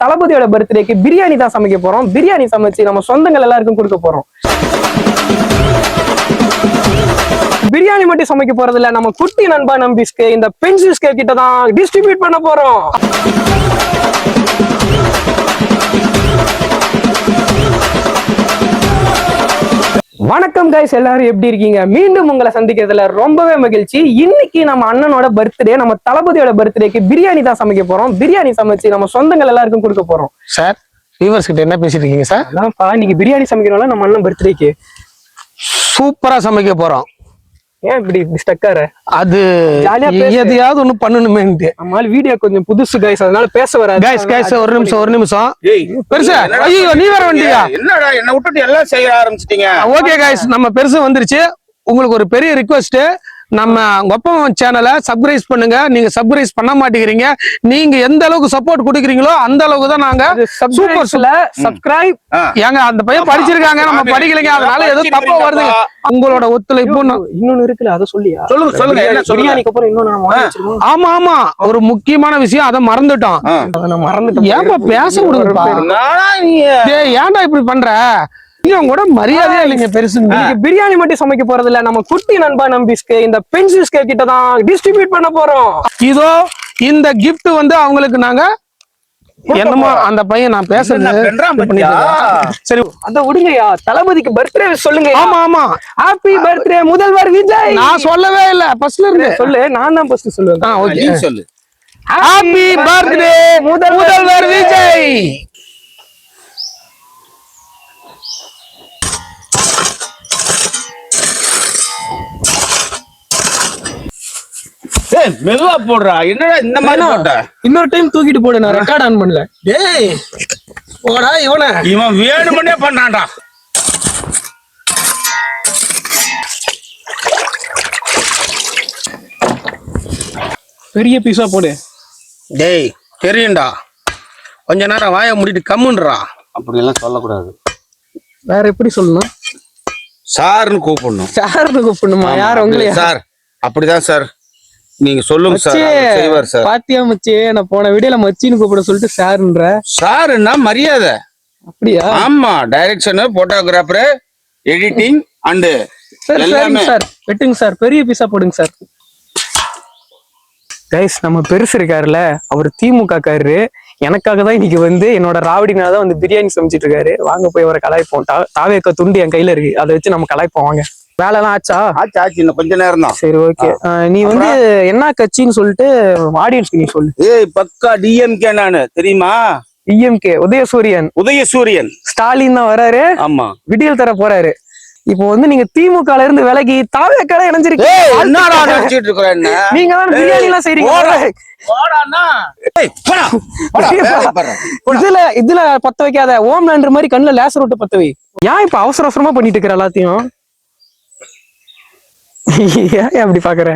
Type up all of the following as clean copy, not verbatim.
தளபதியோட பர்த்டேக்கு பிரியாணி தான் சமைக்க போறோம். பிரியாணி சமைச்சு நம்ம சொந்தங்கள் எல்லாருக்கும் கொடுக்க போறோம். பிரியாணி மட்டும் சமைக்க போறது இல்ல, நம்ம குட்டி நண்பா நம்பிஸ்க்கு இந்த பென்சில்ஸ்கே கிட்ட தான் டிஸ்ட்ரிபியூட் பண்ண போறோம். வணக்கம் கைஸ், எல்லாரும் எப்படி இருக்கீங்க? மீண்டும் உங்களை சந்திக்கிறதுல ரொம்பவே மகிழ்ச்சி. இன்னைக்கு நம்ம அண்ணனோட பர்த்டே, நம்ம தளபதியோட பர்த்டேக்கு பிரியாணி தான் சமைக்க போறோம். பிரியாணி சமைச்சு நம்ம சொந்தங்கள் எல்லாருக்கும் கொடுக்க போறோம். சார், வியூவர்ஸ் கிட்ட என்ன பேசிட்டு இருக்கீங்க சார்? அதான்ப்பா, இன்னைக்கு பிரியாணி சமைக்கிறோம்ல நம்ம அண்ணன் பர்த்டேக்கு. சூப்பரா சமைக்க போறோம். ஏன் இப்படி ஸ்டக்கார? அது எதையாவது ஒண்ணு பண்ணணுமேன்ட்டு. நம்மால வீடியோ கொஞ்சம் புதுசு கைஸ், அதனால பேச வராது. கைஸ் ஒரு நிமிஷம். பெருசா, ஐயோ நீ வேற வண்டியா? என்னடா என்ன விட்டுட்டு எல்லாம் செய்ய ஆரம்பிச்சிட்டீங்க? ஓகே கைஸ், நம்ம பெருசு வந்துருச்சு. உங்களுக்கு ஒரு பெரிய ரிக்வெஸ்ட், நம்ம ஒப்பம் சேனலை சப்ஸ்கிரைப் பண்ணுங்க. நீங்க சப்ஸ்கிரைப் பண்ண மாட்டேங்கிறீங்க. நீங்க எந்த அளவுக்கு சப்போர்ட் கொடுக்குறீங்களோ அந்த அளவுக்கு தான் நாங்க சப்ஸ்கிரைப். ஏங்க அந்த பையன் படிச்சிருக்காங்க, நம்ம படிக்கலைங்க, அதனால ஏதோ தப்பா வருது. உங்களோட ஒத்துழைப்பு இன்னொன்னு இருக்குல்ல, அதை சொல்லியா? சொல்லுங்க. பிரியாணிக்கு அப்புறம் இன்னொன்னு. ஆமா ஒரு முக்கியமான விஷயம், அதை மறந்துட்டோம். ஏன்பா பேச விடுங்கப்பா? ஏன்டா இப்படி பண்ற? கூட மரியாதையா இல்லைங்க பெருசு. பிரியாணி மட்டும் சமைக்க போறது இல்ல, நம்ம குட்டி நண்பா நம்பிஸ்க்கு இந்த பென்சில்ஸ்கே கிட்ட தான் டிஸ்ட்ரிபியூட் பண்ண போறோம். இதோ இந்த கிஃப்ட் வந்து அவங்களுக்கு நாங்க என்னமோ அந்த பையன் நான் பேசுறது சரி, அத விடுங்கயா. தளபதிக்கு பர்த்டே சொல்லுங்க. ஆமா ஹாப்பி பர்த்டே முதல்வர் விஜய். நான் சொல்லவே இல்ல, ஃபர்ஸ்ட்ல இருந்து சொல்லு. நான் தான் ஃபர்ஸ்ட் சொல்லுவேன். ஓகே சொல்லு. ஹாப்பி பர்த்டே முதல்வர் விஜய். மெதுவா போடுறா. என்னடா இந்த மாதிரி போட்ட? இன்னொரு டைம் தூக்கிட்டு போடு, நான் ரெக்கார்ட் ஆன் பண்ணல. டேய் போடா, இவன் வேணும்னே பண்ணான்டா. பெரிய பீஸா போடு. டேய் தெரியும்டா, கொஞ்ச நேரம் வாயை மூடிட்டு கம்முன்றா. அப்படி எல்லாம் சொல்லக்கூடாது. வேற எப்படி சொல்லணும்? சார்னு கூப்பிடணும். சார்னு கூப்பிடணுமா? யார் உங்களையா? சார் அப்படிதான் சார், நீங்க சொல்லுங்க சார். செய்வார் சார். பாத்தியா மச்சி, நான் போன வீடியோல மச்சின்னு கூப்பிட சொல்லிட்டு சார்ன்ற. சார்னா மரியாதை. அப்படியா? ஆமா, டைரக்ஷன், போட்டோகிராஃபர், எடிட்டிங் அண்ட் எல்லாமே. சார் வெட்டுங்க சார், பெரிய பீஸா போடுங்க சார். கைஸ், நம்ம பெருசு இருக்காருல்ல, அவர் திமுக காரரு. எனக்காக தான் இன்னைக்கு வந்து என்னோட ராவடினால தான் வந்து பிரியாணி சமைச்சிட்டு இருக்காரு. வாங்க போய் அவரை கலாய்ப்போம். தாவேக்க துண்டு என் கையில இருக்கு, அதை வச்சு நம்ம கலாய்ப்போம். வாங்க. வேலை எல்லாம் ஆச்சா? ஆச்சு, இன்னும் கொஞ்ச நேரம் தான். சரி ஓகே. நீ வந்து என்ன கட்சின்னு சொல்லிட்டு ஆடியன்ஸ்க்கு நீ சொல்லு. ஏய் பக்கா டிஎம்கே நானு, தெரியுமா? டிஎம்கே உதயசூரியன் ஸ்டாலின் தான் வராரு. ஆமா, விடியல் தர போறாரு. இப்போ வந்து நீங்க திமுகல இருந்து விலகி தாவேக்கால இணைஞ்சிருக்கீங்க. நீங்க தான் பிரியாணி எல்லாம் செய்றீங்க. இதுல பத்த வைக்காத. ஓம் லேண்டர் மாதிரி கண்ணுல லேசர் விட்டு பத்த வை. ஏன் இப்ப அவசர அவசரமா பண்ணிட்டு இருக்கிற எல்லாத்தையும்? ஏன் அப்படி பாக்குற?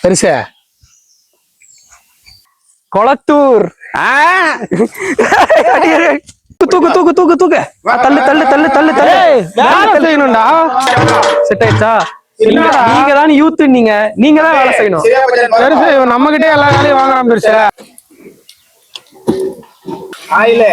பெருசா கொளத்தூர். தூக்கு தூக்கு தூக்கு தூக்கு. தள்ளு தள்ளு தள்ளு தள்ளு தள்ளு. செய்யணும்டா. செட் ஆயிடுச்சா? நீங்க தான் யூத், நீங்க தான் வேலை செய்யணும். பெருசு நம்ம கிட்டே எல்லா வேலையும் வாங்கலாம். பெருசா ஆயில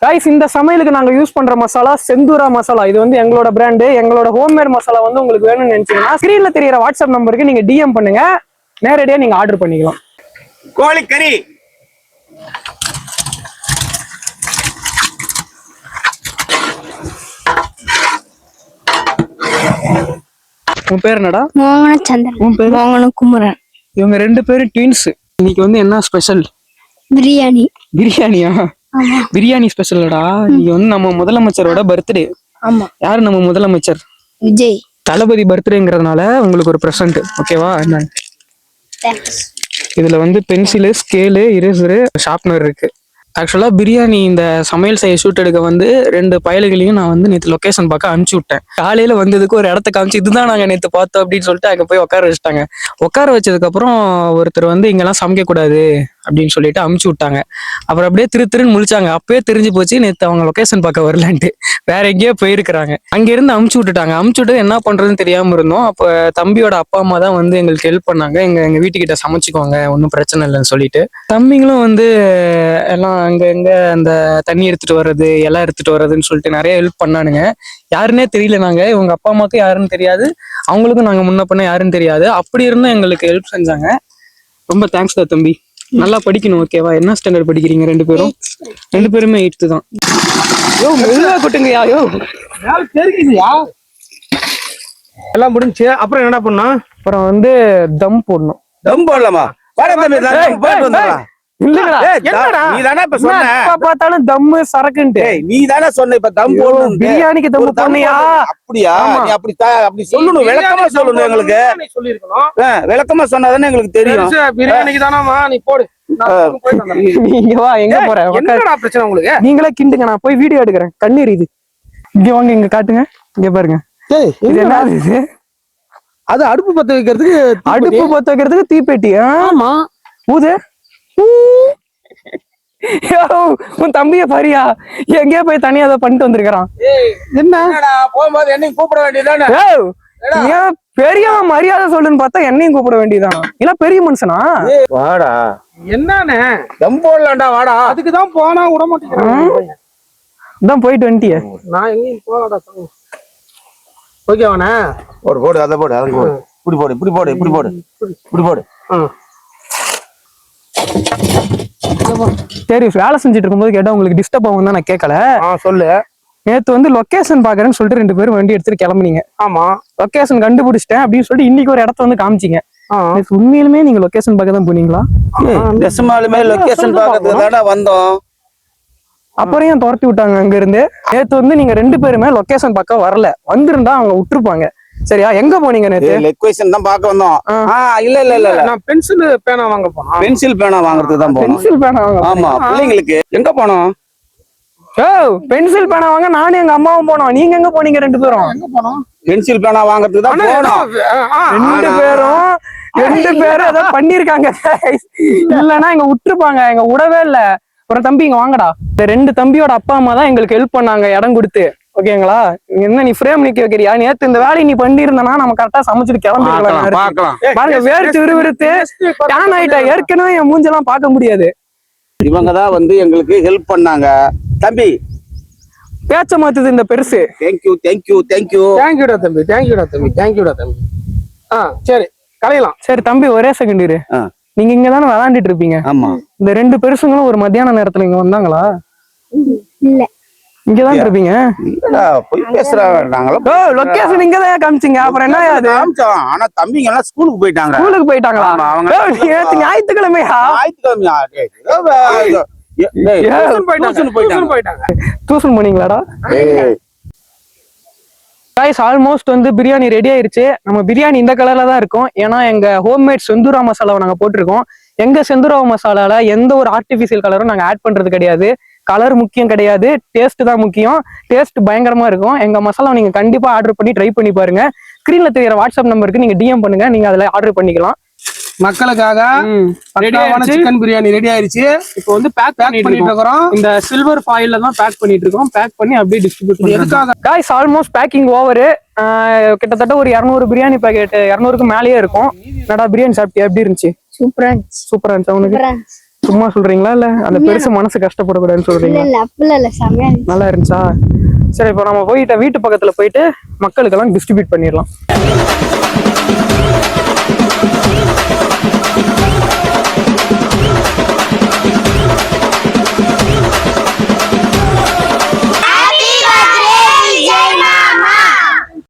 கைஸ், இந்த சமையலுக்கு நாங்க யூஸ் பண்ற மசாலா செந்தூரா மசாலா. இது வந்து எங்களோட பிராண்டு. எங்களோட ஹோம்மேட் மசாலா வந்து உங்களுக்கு வேணும்னு நினைச்சீங்கன்னா ஸ்கிரீன்ல தெரியற வாட்ஸ்அப் நம்பருக்கு நீங்க டிஎம் பண்ணுங்க, நேரடியா நீங்க ஆர்டர் பண்ணிக்கலாம். கோழிக்கறி. உன் பேர் என்னடா? மோகனச்சந்திரன். உன் பேர்? மோகனகுமரன். இவங்க ரெண்டு பேரும் ட்வின்ஸ். இன்னைக்கு வந்து என்ன ஸ்பெஷல்? பிரியாணி. பிரியாணியா? பிரியாணி ஸ்பெஷல்டா. நீங்க வந்து நம்ம முதலமைச்சரோட பர்த்டே. ஆமா. யாரு நம்ம முதலமைச்சர்? விஜய். தளபதி பர்த்டேங்கிறதுனால உங்களுக்கு ஒரு பிரசன்ட், ஓகேவா? இதுல வந்து பென்சிலு, ஸ்கேலு, இரேசரு, ஷார்ப்னர் இருக்கு. ஆக்சுவலா பிரியாணி இந்த சமையல் செய்ய ஷூட் எடுக்க வந்து 2 பயலுகளையும் நான் வந்து நேற்று லொகேஷன் பார்க்க அனுப்பிச்சு விட்டேன். காலையில வந்ததுக்கு ஒரு இடத்த காமிச்சு இதுதான் நாங்க நேற்று பார்த்தோம் அப்படின்னு சொல்லிட்டு அங்க போய் உட்கார வச்சுட்டாங்க. உட்கார வச்சதுக்கு அப்புறம் ஒருத்தர் வந்து இங்கெல்லாம் சமைக்க கூடாது அப்படின்னு சொல்லிட்டு அமுச்சு விட்டாங்க. அப்புறம் அப்படியே திருன்னு முழிச்சாங்க. அப்பயே தெரிஞ்சு போச்சு நேற்று அவங்க லொகேஷன் பார்க்க வரலன்ட்டு வேற எங்கேயோ போயிருக்கிறாங்க. அங்க இருந்து அமுச்சு விட்டுட்டாங்க. அமுச்சு விட்டு என்ன பண்றதுன்னு தெரியாம இருந்தோம். அப்ப தம்பியோட அப்பா அம்மா தான் வந்து எங்களுக்கு ஹெல்ப் பண்ணாங்க. எங்க வீட்டுக்கிட்ட சமைச்சுக்கோங்க, ஒன்றும் பிரச்சனை இல்லைன்னு சொல்லிட்டு. தம்பிங்களும் வந்து எல்லாம் அங்க அந்த தண்ணி எடுத்துட்டு வர்றது, எல்லாம் எடுத்துட்டு வர்றதுன்னு சொல்லிட்டு நிறைய ஹெல்ப் பண்ணானுங்க. யாருன்னே தெரியல. நாங்க இவங்க அப்பா அம்மாவுக்கு யாருன்னு தெரியாது, அவங்களுக்கும் நாங்க முன்ன பண்ண யாருன்னு தெரியாது. அப்படி இருந்தும் எங்களுக்கு ஹெல்ப் செஞ்சாங்க. ரொம்ப தேங்க்ஸ் தான் தம்பி. நல்லா படிக்கணும், ஓகேவா? என்ன ஸ்டாண்டர்ட் படிக்கிறீங்க 2 பேரும்? 2 பேருமே 8th தான். யோ மெதுவா கொட்டுங்கயா. யோ எல்லாம் முடிஞ்சு அப்புறம் என்ன பண்ணோம்? அப்புறம் வந்து தம் போடணும். தம் போடலாமா? வாடா தம்பி, போயிட்டு வந்துடலாம். இல்லடா, என்னடா நீ தானே இப்ப சொன்ன. எப்ப பார்த்தாலும் தம்மு சரக்குன்ட்டு. நீ தானே சொன்ன இப்ப தம் போடணும். பிரியாணிக்கு தம் போடணியா? அப்படியா? நீ அப்படி சொல்லணும், விளக்கமா சொல்லணும் எங்களுக்கு. விளக்கமா சொன்னாதானே எங்களுக்கு தெரியும். பிரியாணிக்கு தானாமா, நீ போடு. நீங்க வா, எங்க போற? என்னடா பிரச்சனை உங்களுக்கு? நீங்களே கிண்டுங்க, நான் போய் வீடியோ எடுக்கிறேன். கண்ணீர் இது. இங்க வாங்க, இங்க காட்டுங்க. இங்க பாருங்க. இது என்ன இது? அது அடுப்பு பத்த வைக்கிறதுக்கு. அடுப்பு பத்த வைக்கிறதுக்கு தீப்பெட்டி. ஆமா, ஊது. உன் தம்பிய பாரியா, எங்கேயோ போய் தனியா அதை பண்ணிட்டு வந்திருக்கான். என்ன போகும்போது என்னையும் கூப்பிட வேண்டியதானே? ஏன் பெரியவன் மரியாதை சொல்லுன்னு பார்த்தா என்னையும் கூப்பிட வேண்டியதான். இல்ல பெரிய மனுஷனா? வாடா, என்னன்னு தம் போடலாம்டா, வாடா. அதுக்குதான் போனா விட மாட்டேங்கிறேன். தான் போயிட்டு வந்துட்டிய. நான் எங்கேயும் போகலடா. ஓகேவாண்ணே? போடு, அதை போடு, அதை போடு. இப்படி போடு, இப்படி போடு, இப்படி போடு, இப்படி போடு. சரி, வேலை செஞ்சுட்டு இருக்கும்போது கேட்டா உங்களுக்கு டிஸ்டர்ப் ஆகும் தான் நான் கேட்கல. சொல்லு. நேத்து வந்து லொகேஷன் பாக்குறேன்னு சொல்லிட்டு 2 பேரும் வண்டி எடுத்துட்டு கிளம்புனீங்க. ஆமா, லொகேஷன் கண்டுபிடிச்சிட்டேன் அப்படின்னு சொல்லிட்டு இன்னைக்கு ஒரு இடத்த வந்து காமிச்சிங்க. உண்மையிலுமே நீங்க லொகேஷன் பார்க்க தான் போனீங்களா? டெசிமாலுமே லொகேஷன் பார்க்கறதுக்கு தானே வந்தோம். அப்புறம் ஏன் துரத்தி விட்டாங்க அங்க இருந்து? நேத்து வந்து நீங்க 2 பேருமே லொகேஷன் பார்க்க வரல. வந்திருந்தா அவங்க விட்டுருப்பாங்க. சரியா? எங்க போனீங்க நேத்து? லொகேஷன் தான் பார்க்க வந்தோம். இல்ல நான் பென்சில் பேனா வாங்க போனோம். பென்சில் பேனா வாங்குறதுக்கு தான் போனோம். பென்சில் பேனா வாங்க? ஆமா, பிள்ளைங்களுக்கு. எங்க போனோம்? பென்சில் பேனா வாங்க நானும் எங்க அம்மாவும் போனோம். நீங்க எங்க போனீங்க 2 பேரும்? எங்க போனோம்? பென்சில் பேனா வாங்குறதுக்கு தான் போனோம். 2 பேரும் ஏதோ பண்ணிருக்காங்க. இல்லன்னா இங்க விட்டுருப்பாங்க. எங்க விடவே இல்ல. அப்புறம் தம்பி இங்க வாங்கடா. இந்த 2 தம்பியோட அப்பா அம்மா தான் எங்களுக்கு ஹெல்ப் பண்ணாங்க, இடம் கொடுத்து. ஓகேங்களா? என்ன நீ ஃப்ரேம் நிக்க வைக்கிறியா? நேத்து இந்த வேலையை நீ பண்ணிருந்தனா நம்ம கரெக்டா சமைச்சிட்டு கிளம்பிடலாம். பாருங்க, வேர்த்து விறுவிறுத்து டேன் ஆயிட்டா. ஏற்கனவே என் மூஞ்செல்லாம் பார்க்க முடியாது. இவங்கதான் வந்து எங்களுக்கு ஹெல்ப் பண்ணாங்க. தம்பி பேச்ச மாத்துது இந்த பெருசு. தேங்க்யூ தேங்க்யூ தேங்க்யூ தேங்க்யூடா தம்பி, தேங்க்யூடா தம்பி, தேங்க்யூடா தம்பி. சரி, கலையலாம். சரி தம்பி, ஒரே செகண்ட் இரு. நீங்க இங்கதானே விளையாண்டுட்டு இருப்பீங்க? ஆமா. இந்த 2 பெருசுங்களும் ஒரு மத்தியான நேரத்துல இங்க வந்தாங்களா? இல்ல, இங்கதான் இருப்பீங்க. போய் பேசுறாங்க. நாங்களும் லொகேஷன் இங்கதான் காமிச்சிங்க. அப்புறம் என்ன அது? ஆனா தம்பிங்க எல்லாம் ஸ்கூலுக்கு போயிட்டாங்க. ஸ்கூலுக்கு போயிட்டாங்களா? ஞாயிற்றுக்கிழமையா? டியூஷன் போனீங்களாடா? ஆல்மோஸ்ட் வந்து பிரியாணி ரெடி ஆயிருச்சு. நம்ம பிரியாணி இந்த கலர்ல தான் இருக்கும். ஏன்னா எங்க ஹோம்மேட் செந்தூரா மசாலாவை நாங்க போட்டிருக்கோம். எங்க செந்தூரா மசாலால எந்த ஒரு ஆர்டிபிஷியல் கலரும் நாங்க ஆட் பண்றது கிடையாது. கலர் முக்கியம் கிடையாது, டேஸ்ட் தான் முக்கியம். டேஸ்ட் பயங்கரமா இருக்கும். எங்க மசாலா நீங்க கண்டிப்பா ஆர்டர் பண்ணி ட்ரை பண்ணி பாருங்க. ஸ்கிரீன்ல தெரியற வாட்ஸ்அப் நம்பருக்கு நீங்க டிஎம் பண்ணுங்க, நீங்க அதுல ஆர்டர் பண்ணிக்கலாம். மக்களுக்காக சிக்கன் பிரியாணி ரெடி ஆயிருச்சு. இப்போ வந்து பேக் பண்ணிட்டு இருக்கோம். இந்த சில்வர் ஃபாயில்ல தான் பேக் பண்ணிட்டு இருக்கோம். பேக் பண்ணி அப்படியே டிஸ்ட்ரிபியூட் பண்ணி. எதுக்காக गाइस? Almost packing over. கிட்டத்தட்ட ஒரு 200 பிரியாணி பாக்கெட், 200க்கு மேலேயே இருக்கும். என்னடா பிரியாணி சாப்பிட்டியா? எப்படி இருந்துச்சு? சூப்பரா இருந்துச்சு. சூப்பரா இருந்துச்சு. உனக்கு சும்மா சொல்றீங்களா இல்ல அந்த பெருசு மனசு கஷ்டப்படக்கூடாதுன்னு சொல்றீங்களா? இல்ல, அப்பல இல்ல, செமையா இருந்துச்சு. நல்லா இருந்துச்சா? சரி, இப்போ நம்ம போயிட்டு வீட்டு பக்கத்துல போயிட்டு மக்களுக்கெல்லாம் டிஸ்ட்ரிபியூட் பண்ணிடலாம்.